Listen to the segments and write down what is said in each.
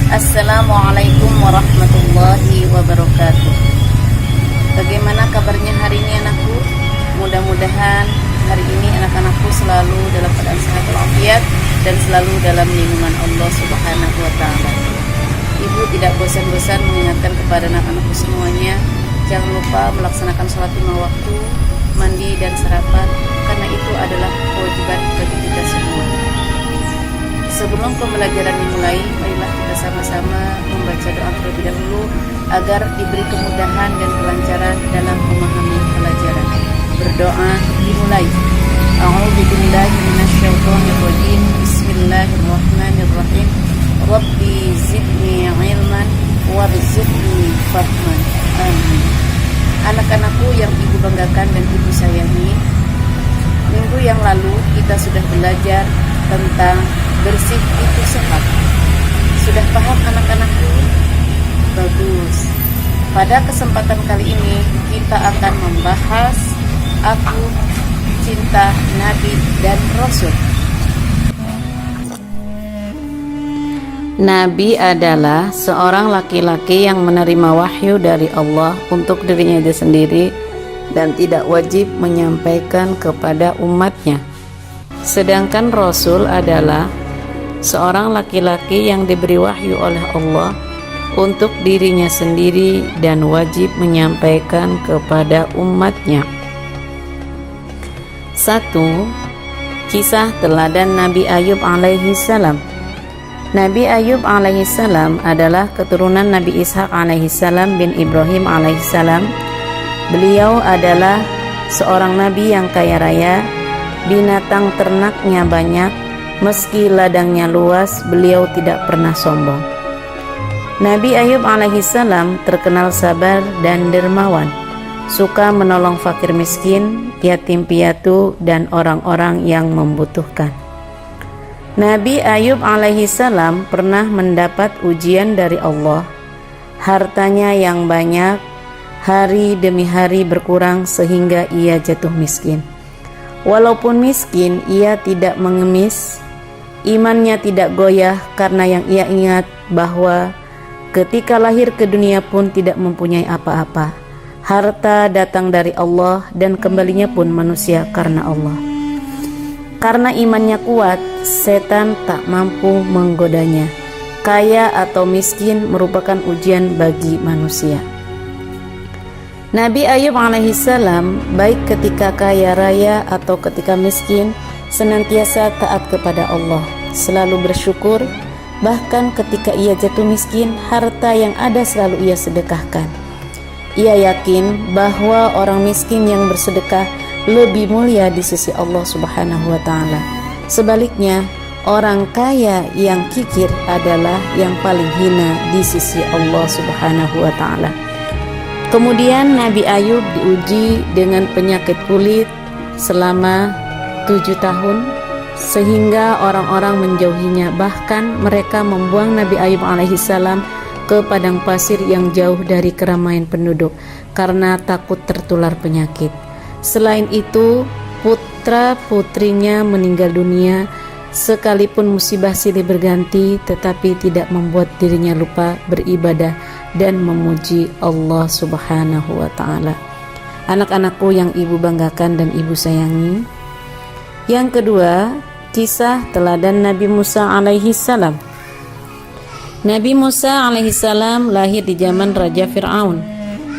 Assalamualaikum warahmatullahi wabarakatuh. Bagaimana kabarnya hari ini anakku? Mudah-mudahan hari ini anak-anakku selalu dalam keadaan sehat walafiat dan selalu dalam lindungan Allah Subhanahu wa taala. Ibu tidak bosan-bosan mengingatkan kepada anak-anakku semuanya, jangan lupa melaksanakan sholat 5 waktu, mandi dan sarapan, karena itu adalah kewajiban bagi kita semua. Sebelum pembelajaran dimulai, marilah kita sama-sama membaca doa terlebih dahulu agar diberi kemudahan dan kelancaran dalam memahami pelajaran. Berdoa dimulai. A'udzubillahi minasyaitonirrajim. Bismillahirrahmanirrahim. Rabbi zidni ilman warzuqni fahman. Amin. Anak-anakku yang ibu banggakan dan ibu sayangi, minggu yang lalu kita sudah belajar tentang bersih itu sehat. Sudah paham anak-anakku? Bagus. Pada kesempatan kali ini kita akan membahas aku cinta Nabi dan Rasul. Nabi adalah seorang laki-laki yang menerima wahyu dari Allah untuk dirinya sendiri dan tidak wajib menyampaikan kepada umatnya. Sedangkan Rasul adalah seorang laki-laki yang diberi wahyu oleh Allah untuk dirinya sendiri dan wajib menyampaikan kepada umatnya. 1. Kisah teladan Nabi Ayub alaihi salam. Nabi Ayub alaihi salam adalah keturunan Nabi Ishak alaihi salam bin Ibrahim alaihi salam. Beliau adalah seorang nabi yang kaya raya, binatang ternaknya banyak, meski ladangnya luas, beliau tidak pernah sombong. Nabi Ayub alaihi salam terkenal sabar dan dermawan, suka menolong fakir miskin, yatim piatu, dan orang-orang yang membutuhkan. Nabi Ayub alaihi salam pernah mendapat ujian dari Allah. Hartanya yang banyak, hari demi hari berkurang sehingga ia jatuh miskin. Walaupun miskin, ia tidak mengemis. Imannya tidak goyah karena yang ia ingat bahwa ketika lahir ke dunia pun tidak mempunyai apa-apa. Harta datang dari Allah dan kembalinya pun manusia karena Allah. Karena imannya kuat, setan tak mampu menggodanya. Kaya atau miskin merupakan ujian bagi manusia. Nabi Ayub alaihi salam baik ketika kaya raya atau ketika miskin senantiasa taat kepada Allah, selalu bersyukur, bahkan ketika ia jatuh miskin, harta yang ada selalu ia sedekahkan. Ia yakin bahwa orang miskin yang bersedekah lebih mulia di sisi Allah Subhanahu wa taala. Sebaliknya, orang kaya yang kikir adalah yang paling hina di sisi Allah Subhanahu wa taala. Kemudian Nabi Ayub diuji dengan penyakit kulit selama 7 tahun sehingga orang-orang menjauhinya, bahkan mereka membuang Nabi Ayub alaihi salam ke padang pasir yang jauh dari keramaian penduduk karena takut tertular penyakit. Selain itu, putra-putrinya meninggal dunia, sekalipun musibah silih berganti tetapi tidak membuat dirinya lupa beribadah dan memuji Allah Subhanahu wa taala. Anak-anakku yang ibu banggakan dan ibu sayangi, yang kedua, kisah teladan Nabi Musa alaihi salam. Nabi Musa alaihi salam lahir di zaman Raja Fir'aun.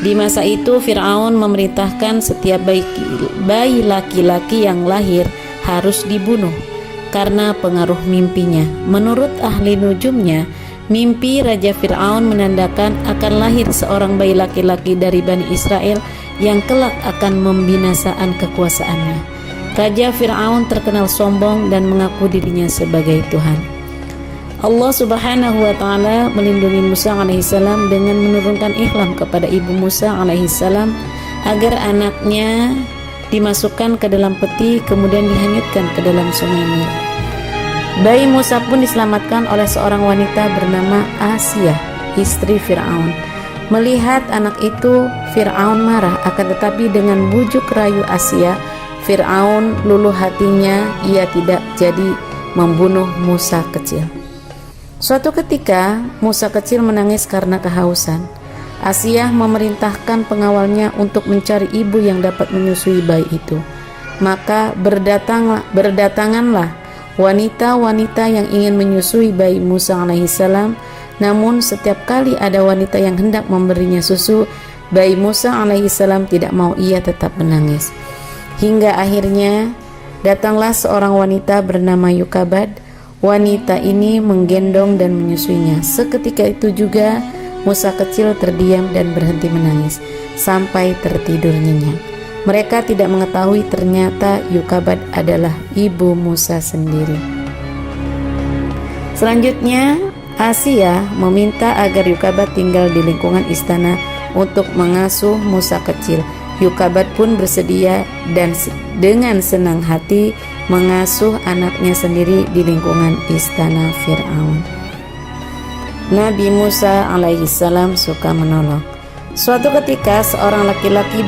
Di masa itu Fir'aun memerintahkan setiap bayi laki-laki yang lahir harus dibunuh karena pengaruh mimpinya. Menurut ahli nujumnya, mimpi Raja Fir'aun menandakan akan lahir seorang bayi laki-laki dari Bani Israel yang kelak akan membinasaan kekuasaannya. Raja Fir'aun terkenal sombong dan mengaku dirinya sebagai Tuhan. Allah Subhanahu wa taala melindungi Musa alaihissalam dengan menurunkan ihlam kepada ibu Musa alaihissalam agar anaknya dimasukkan ke dalam peti kemudian dihanyutkan ke dalam sungai Nil. Bayi Musa pun diselamatkan oleh seorang wanita bernama Asia, istri Fir'aun. Melihat anak itu, Fir'aun marah, akan tetapi dengan bujuk rayu Asia, Fir'aun luluh hatinya, ia tidak jadi membunuh Musa kecil. Suatu ketika Musa kecil menangis karena kehausan. Asiyah memerintahkan pengawalnya untuk mencari ibu yang dapat menyusui bayi itu. Maka berdatanganlah wanita-wanita yang ingin menyusui bayi Musa alaihissalam. Namun setiap kali ada wanita yang hendak memberinya susu, bayi Musa alaihissalam tidak mau, ia tetap menangis. Hingga akhirnya datanglah seorang wanita bernama Yukabad. Wanita ini menggendong dan menyusuinya. Seketika itu juga Musa kecil terdiam dan berhenti menangis sampai tertidur nyenyak. Mereka tidak mengetahui ternyata Yukabad adalah ibu Musa sendiri. Selanjutnya Asia meminta agar Yukabad tinggal di lingkungan istana untuk mengasuh Musa kecil. Yukabad pun bersedia dan dengan senang hati mengasuh anaknya sendiri di lingkungan istana Fir'aun. Nabi Musa alaihissalam suka menolong. Suatu ketika seorang laki-laki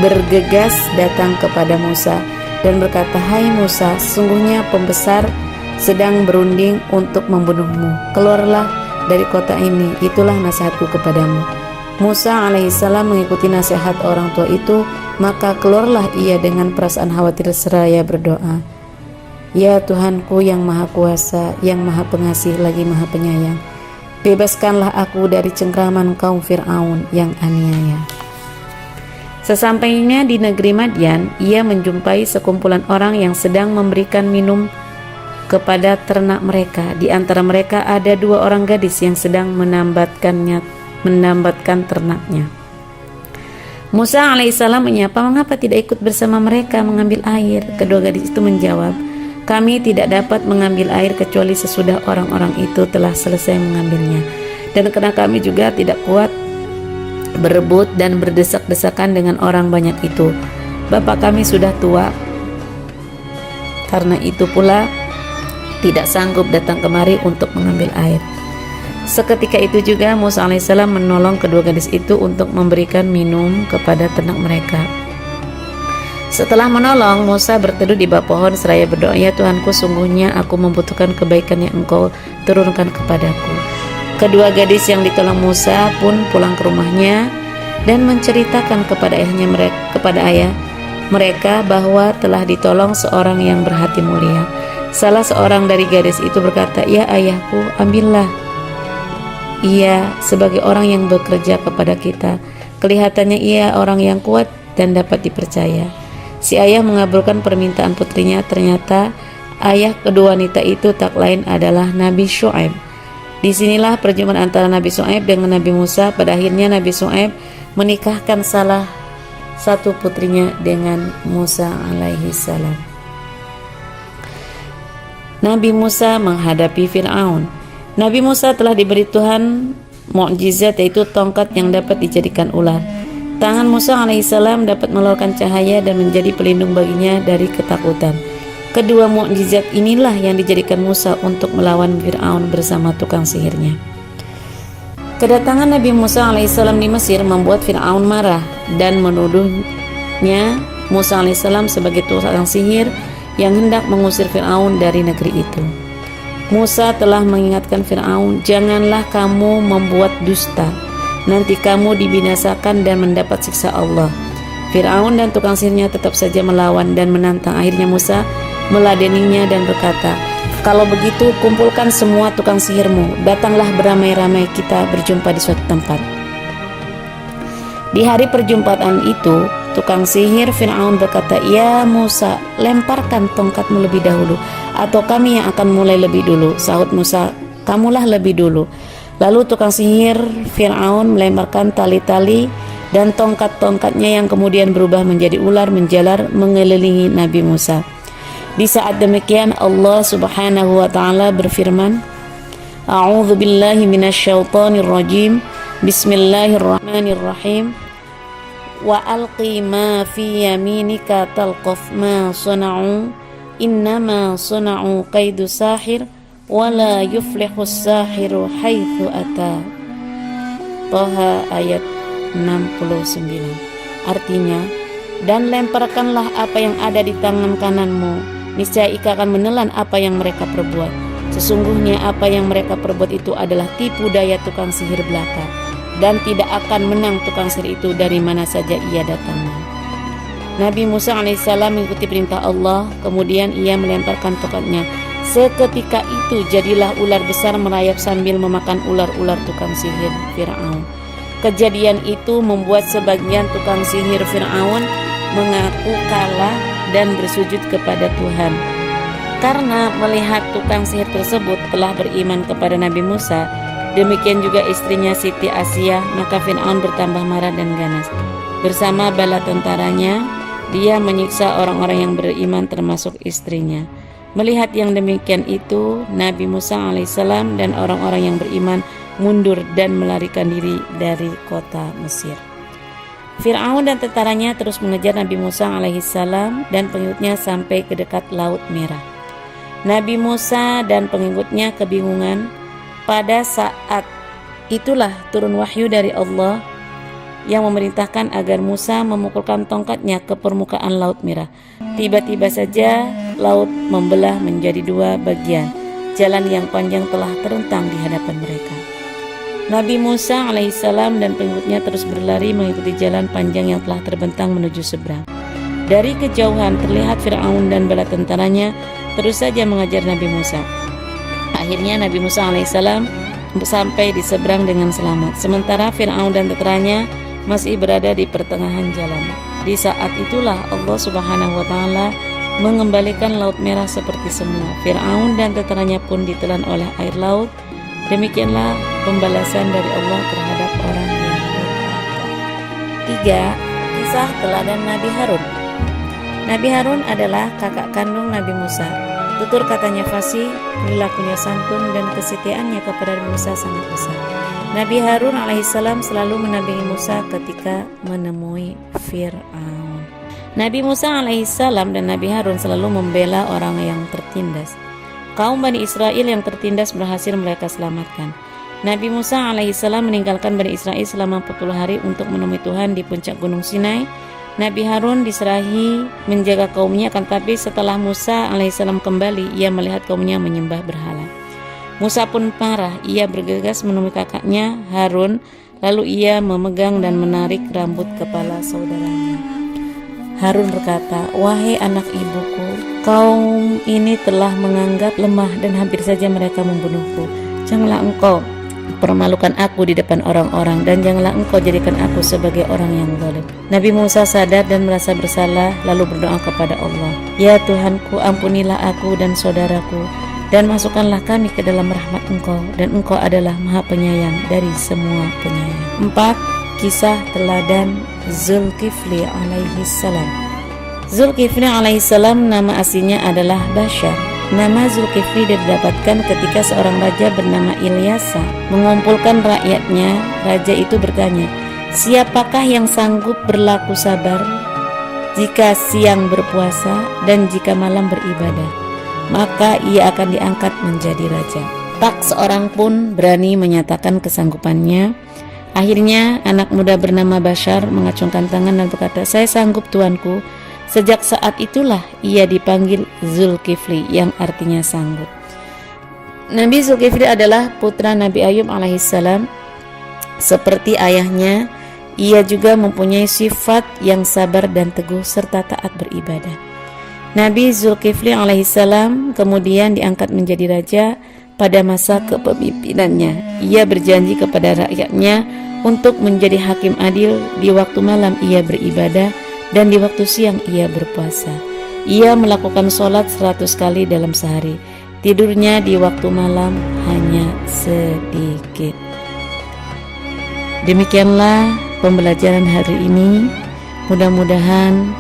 bergegas datang kepada Musa dan berkata, "Hai Musa, sesungguhnya pembesar sedang berunding untuk membunuhmu. Keluarlah dari kota ini, itulah nasihatku kepadamu." Musa alaihissalam mengikuti nasihat orang tua itu, maka keluarlah ia dengan perasaan khawatir seraya berdoa, "Ya Tuhanku yang maha kuasa, yang maha pengasih lagi maha penyayang, bebaskanlah aku dari cengkraman kaum Fir'aun yang aniaya." Sesampainya di negeri Madian, ia menjumpai sekumpulan orang yang sedang memberikan minum kepada ternak mereka. Di antara mereka ada 2 orang gadis yang sedang menambatkan ternaknya. Musa alaihissalam menyapa, "Mengapa tidak ikut bersama mereka mengambil air?" Kedua gadis itu menjawab, "Kami tidak dapat mengambil air kecuali sesudah orang-orang itu telah selesai mengambilnya. Dan karena kami juga tidak kuat berebut dan berdesak-desakan dengan orang banyak itu. Bapak kami sudah tua, karena itu pula tidak sanggup datang kemari untuk mengambil air." Seketika itu juga Musa alaihissalam menolong kedua gadis itu untuk memberikan minum kepada ternak mereka. Setelah menolong, Musa berteduh di bawah pohon seraya berdoa, "Ya Tuhanku, sungguhnya aku membutuhkan kebaikan yang Engkau turunkan kepadaku." Kedua gadis yang ditolong Musa pun pulang ke rumahnya dan menceritakan kepada ayah mereka bahwa telah ditolong seorang yang berhati mulia. Salah seorang dari gadis itu berkata, "Ya ayahku, ambillah ia sebagai orang yang bekerja kepada kita. Kelihatannya ia orang yang kuat dan dapat dipercaya." Si ayah mengabulkan permintaan putrinya. Ternyata ayah kedua wanita itu tak lain adalah Nabi Syu'aib. Disinilah perjumpaan antara Nabi Syu'aib dengan Nabi Musa. Pada akhirnya Nabi Syu'aib menikahkan salah satu putrinya dengan Musa alaihissalam. Nabi Musa menghadapi Fir'aun. Nabi Musa telah diberi Tuhan mukjizat, yaitu tongkat yang dapat dijadikan ular. Tangan Musa alaihissalam dapat mengeluarkan cahaya dan menjadi pelindung baginya dari ketakutan. Kedua mukjizat inilah yang dijadikan Musa untuk melawan Fir'aun bersama tukang sihirnya. Kedatangan Nabi Musa alaihissalam di Mesir membuat Fir'aun marah dan menuduhnya Musa alaihissalam sebagai tukang sihir yang hendak mengusir Fir'aun dari negeri itu. Musa telah mengingatkan Fir'aun, "Janganlah kamu membuat dusta, nanti kamu dibinasakan dan mendapat siksa Allah." Fir'aun dan tukang sihirnya tetap saja melawan dan menantang. Akhirnya Musa meladeninya dan berkata, "Kalau begitu kumpulkan semua tukang sihirmu, datanglah beramai-ramai kita berjumpa di suatu tempat." Di hari perjumpaan itu, tukang sihir Fir'aun berkata, "Ya Musa, lemparkan tongkatmu lebih dahulu, atau kami yang akan mulai lebih dulu." Sahut Musa, "Kamulah lebih dulu." Lalu tukang sihir Fir'aun melemparkan tali-tali dan tongkat-tongkatnya yang kemudian berubah menjadi ular menjalar mengelilingi Nabi Musa. Di saat demikian Allah subhanahu wa ta'ala berfirman, "A'udzu billahi minasyaitonir rajim. Bismillahirrahmanirrahim. Wa alqi ma fi yaminika talqaf ma sana'u innama sana'u kaidu sahir wa la yuflihu sahiru haitsu ata." Toha ayat 69. Artinya, "Dan lemparkanlah apa yang ada di tangan kananmu, niscaya ia akan menelan apa yang mereka perbuat. Sesungguhnya apa yang mereka perbuat itu adalah tipu daya tukang sihir belaka, dan tidak akan menang tukang sihir itu dari mana saja ia datangnya. Nabi Musa alaihissalam mengikuti perintah Allah, kemudian ia melemparkan tongkatnya. Seketika itu jadilah ular besar merayap sambil memakan ular-ular tukang sihir Fir'aun. Kejadian itu membuat sebagian tukang sihir Fir'aun mengaku kalah dan bersujud kepada Tuhan. Karena melihat tukang sihir tersebut telah beriman kepada Nabi Musa, demikian juga istrinya Siti Asyah, maka Fir'aun bertambah marah dan ganas. Bersama bala tentaranya, dia menyiksa orang-orang yang beriman termasuk istrinya. Melihat yang demikian itu, Nabi Musa alaihissalam dan orang-orang yang beriman mundur dan melarikan diri dari kota Mesir. Fir'aun dan tentaranya terus mengejar Nabi Musa alaihissalam dan pengikutnya sampai ke dekat Laut Merah. Nabi Musa dan pengikutnya kebingungan. Pada saat itulah turun wahyu dari Allah yang memerintahkan agar Musa memukulkan tongkatnya ke permukaan Laut Merah. Tiba-tiba saja laut membelah menjadi dua bagian. Jalan yang panjang telah terentang di hadapan mereka. Nabi Musa alaihissalam dan pengikutnya terus berlari mengikuti jalan panjang yang telah terbentang menuju seberang. Dari kejauhan terlihat Fir'aun dan bala tentaranya terus saja mengejar Nabi Musa. Akhirnya Nabi Musa alaihissalam sampai di seberang dengan selamat, sementara Fir'aun dan tentaranya masih berada di pertengahan jalan. Di saat itulah Allah Subhanahu wa Ta'ala mengembalikan Laut Merah seperti semula. Fir'aun dan tentaranya pun ditelan oleh air laut. Demikianlah pembalasan dari Allah terhadap orang yang durhaka. 3. Kisah teladan Nabi Harun. Nabi Harun adalah kakak kandung Nabi Musa. Tutur katanya fasih, perilakunya santun, dan kesetiaannya kepada Nabi Musa sangat besar. Nabi Harun alaihissalam selalu mendampingi Musa ketika menemui Fir'aun. Nabi Musa alaihissalam dan Nabi Harun selalu membela orang yang tertindas. Kaum Bani Israel yang tertindas berhasil mereka selamatkan. Nabi Musa alaihissalam meninggalkan Bani Israel selama 40 hari untuk menemui Tuhan di puncak Gunung Sinai. Nabi Harun diserahi menjaga kaumnya, akan tapi setelah Musa alaihissalam kembali, ia melihat kaumnya menyembah berhala. Musa pun marah, ia bergegas menemui kakaknya Harun, lalu ia memegang dan menarik rambut kepala saudaranya. Harun berkata, "Wahai anak ibuku, kaum ini telah menganggap lemah dan hampir saja mereka membunuhku. Janganlah engkau permalukan aku di depan orang-orang, dan janganlah engkau jadikan aku sebagai orang yang zalim." Nabi Musa sadar dan merasa bersalah, lalu berdoa kepada Allah, "Ya Tuhanku, ampunilah aku dan saudaraku, dan masukkanlah kami ke dalam rahmat engkau, dan engkau adalah maha penyayang dari semua penyayang." 4. Kisah teladan Zulkifli alaihissalam. Zulkifli alaihissalam nama aslinya adalah Bashar. Nama Zulkifli didapatkan ketika seorang raja bernama Ilyasa mengumpulkan rakyatnya. Raja itu bertanya, "Siapakah yang sanggup berlaku sabar jika siang berpuasa dan jika malam beribadah? Maka ia akan diangkat menjadi raja." Tak seorang pun berani menyatakan kesanggupannya. Akhirnya anak muda bernama Bashar mengacungkan tangan dan berkata, "Saya sanggup tuanku." Sejak saat itulah ia dipanggil Zulkifli, yang artinya sanggup. Nabi Zulkifli adalah putra Nabi Ayub alaihissalam. Seperti ayahnya, ia juga mempunyai sifat yang sabar dan teguh serta taat beribadah. Nabi Zulkifli alaihissalam kemudian diangkat menjadi raja. Pada masa kepemimpinannya, ia berjanji kepada rakyatnya untuk menjadi hakim adil. Di waktu malam ia beribadah, dan di waktu siang ia berpuasa. Ia melakukan sholat 100 kali dalam sehari. Tidurnya di waktu malam hanya sedikit. Demikianlah pembelajaran hari ini. Mudah-mudahan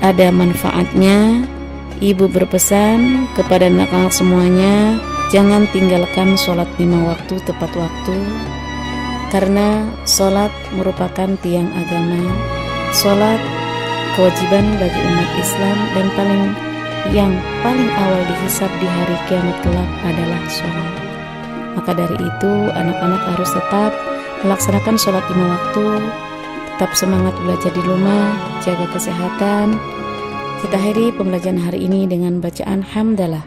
ada manfaatnya. Ibu berpesan kepada anak-anak semuanya, jangan tinggalkan sholat 5 waktu tepat waktu, karena sholat merupakan tiang agama. Sholat kewajiban bagi umat Islam, dan yang paling awal dihisab di hari kiamat kelak adalah sholat. Maka dari itu anak-anak harus tetap melaksanakan sholat 5 waktu, tetap semangat belajar di rumah, jaga kesehatan. Kita akhiri pembelajaran hari ini dengan bacaan hamdalah.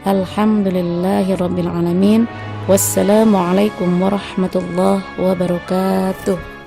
Alhamdulillahirabbil alamin. Wassalamualaikum warahmatullahi wabarakatuh.